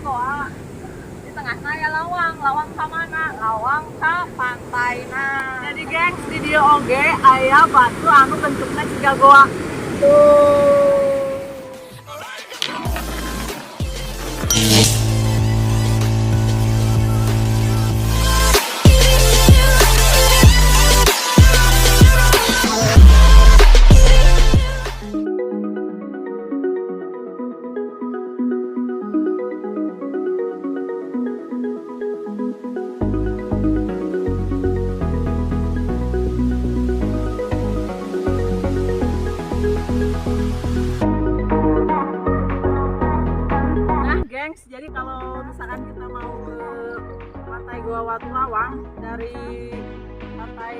goa. Di tengahnya ya lawang, lawang ka mana? Lawang ka pantai nah. Jadi gengs di dieu oge aya batu anu bentukna siga goa. Tuh. Jadi kalau misalkan kita mau ke Pantai Goa Watu Lawang dari Pantai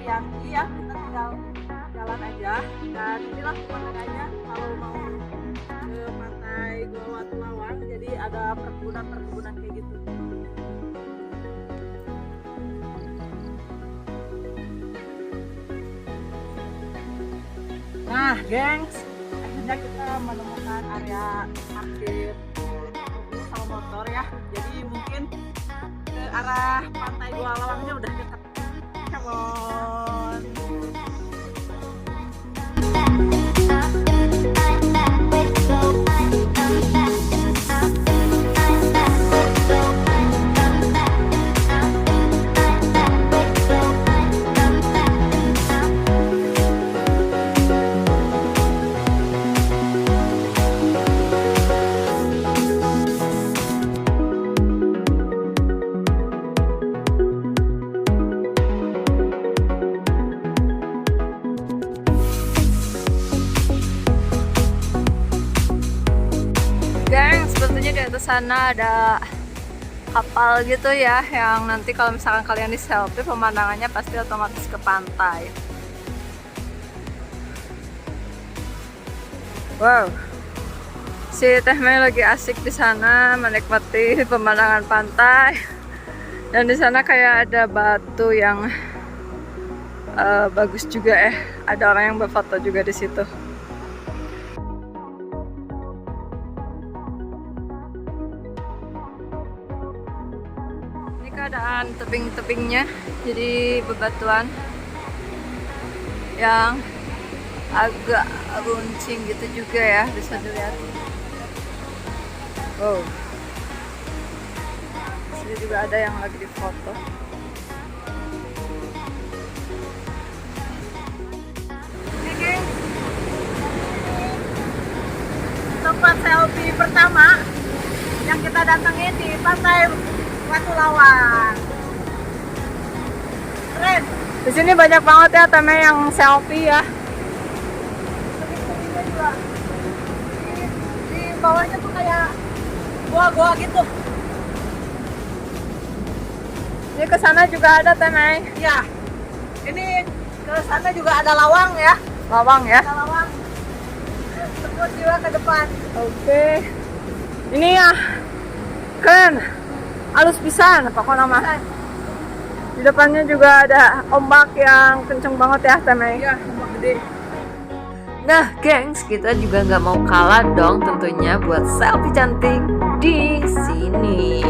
Yanti ya, kita tinggal jalan aja. Dan inilah pemandangannya kalau mau ke Pantai Goa Watu Lawang. Jadi ada perkebunan-perkebunan kayak gitu. Nah, gengs, akhirnya kita menemukan area parkir sama motor ya. Jadi mungkin ke arah Pantai Goa Lawangnya udah dekat. Come on. Sepertinya di atas sana ada kapal gitu ya, yang nanti kalau misalkan kalian di selfie pemandangannya pasti otomatis ke pantai. Wow, si Teh Mei lagi asik di sana menikmati pemandangan pantai, dan di sana kayak ada batu yang bagus juga ya. Ada orang yang berfoto juga di situ. Keadaan tebing-tebingnya jadi bebatuan yang agak runcing gitu juga ya, bisa dilihat. Wow, sini juga ada yang lagi difoto. Oke, tempat selfie pertama yang kita datangi di Pantai Watu Lawang. Keren. Di sini banyak banget ya temen yang selfie ya. Di bawahnya tuh kayak gua-gua gitu. Ini ke sana juga ada temen. Iya. Ini ke sana juga ada lawang ya. Lawang ya. Ada lawang. Terus juga ke depan. Oke. Ini ya. Keren. Halus pisan, pokoknya mah. Di depannya juga ada ombak yang kenceng banget ya, Teme. Iya, ombak gede. Nah, gengs, kita juga nggak mau kalah dong tentunya buat selfie cantik di sini.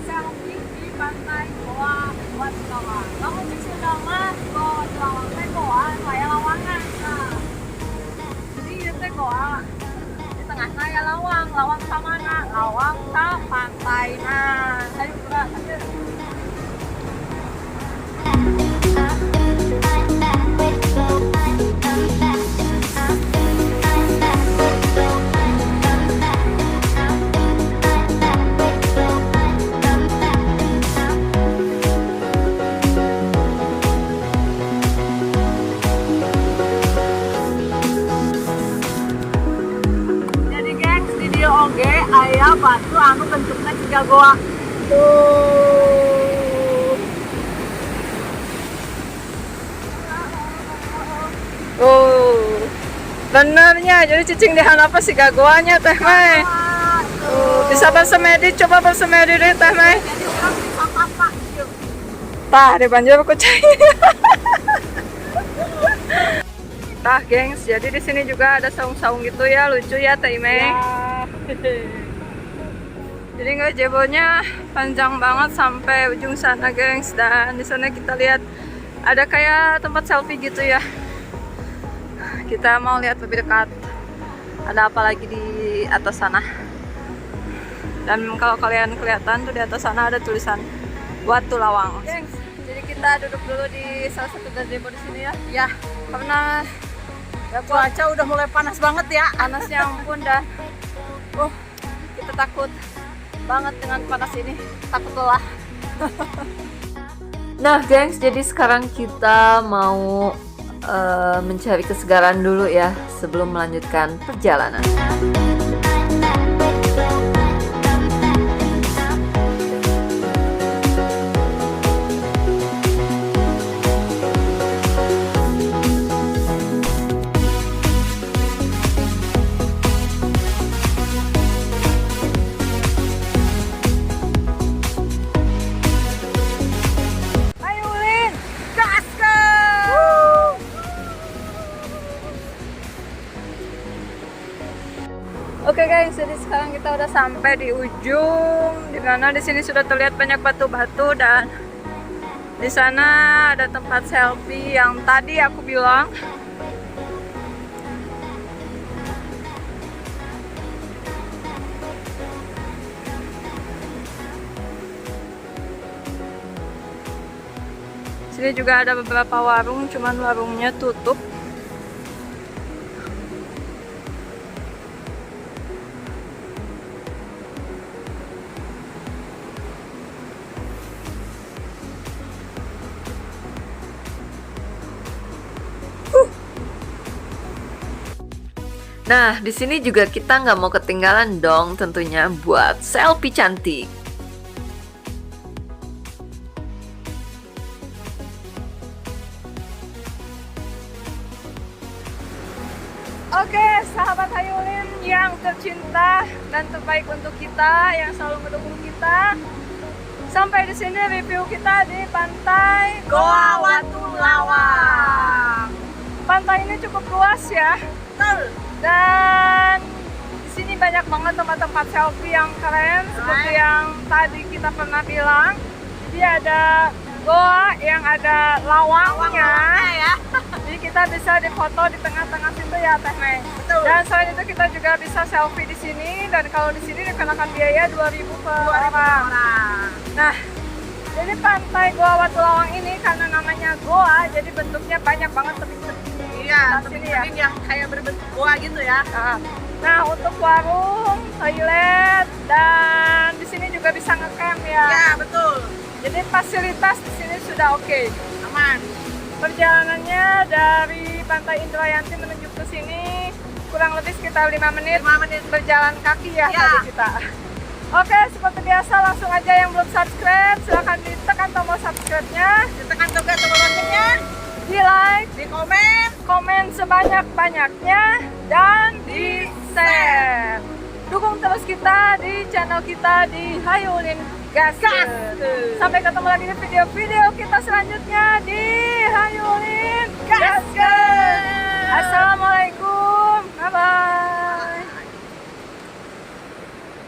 Selfie di Pantai Goa Watu Lawang. Kamu bisa banget Goa Watu Lawang teh Goa kayak lawangan. Nah, jadi itu teh Goa di tengahnya ya lawang, lawang ka mana? Lawang ka pantai nah. Ayo gerak, ayo. Oge aya batu anu bentuknya siga goa. Tuh. Oh. Benernya, jadi cicing di apa sih gagoanya Teh Mai? Bisa bersemedi, coba bersemedi deh Teh Mai. Tah, di banjir aku cai. Tah, gengs, jadi di sini juga ada saung-saung gitu ya, lucu ya Teh Mai. Jadi gazebonya panjang banget sampai ujung sana, gengs. Dan di sana kita lihat ada kayak tempat selfie gitu ya. Kita mau lihat lebih dekat. Ada apa lagi di atas sana? Dan kalau kalian kelihatan tuh di atas sana ada tulisan Watu Lawang. Gengs, jadi kita duduk dulu di salah satu gazebo di sini ya. Ya, karena ya cuaca udah mulai panas banget ya. Panasnya ampun dan kita takut banget dengan panas ini, takut lelah. Nah gengs, jadi sekarang kita mau mencari kesegaran dulu ya sebelum melanjutkan perjalanan. Oke guys, jadi sekarang kita udah sampai di ujung, dimana di sini sudah terlihat banyak batu-batu dan di sana ada tempat selfie yang tadi aku bilang. Sini juga ada beberapa warung, cuman warungnya tutup. Nah, di sini juga kita nggak mau ketinggalan dong tentunya buat selfie cantik. Oke, sahabat Hayulin yang tercinta dan terbaik untuk kita, yang selalu mendukung kita. Sampai di sini review kita di Pantai Goa Watu Lawang. Pantai ini cukup luas ya. Dan di sini banyak banget tempat-tempat selfie yang keren seperti yang tadi kita pernah bilang. Jadi ada goa yang ada lawangnya ya. Jadi kita bisa difoto di tengah-tengah situ ya Teh Mei. Dan selain itu kita juga bisa selfie di sini, dan kalau di sini dikenakan biaya 2.000 per orang. Nah, jadi Pantai Goa Watu Lawang ini karena namanya goa, jadi bentuknya banyak banget tebing-tebing. Iya, tebing-tebing yang kayak berbentuk goa gitu ya. Nah, untuk warung, toilet, dan di sini juga bisa ngecamp ya. Iya, betul. Jadi fasilitas di sini sudah oke, aman. Perjalanannya dari Pantai Indrayanti menuju ke sini kurang lebih sekitar 5 menit berjalan kaki ya tadi kita. Oke, seperti biasa langsung aja yang belum subscribe, silahkan ditekan tombol subscribe-nya, ditekan juga tombol loncengnya, di like, di komen sebanyak-banyaknya, dan di share. Dukung terus kita di channel kita di Hayulin Gas. Sampai ketemu lagi di video-video kita selanjutnya di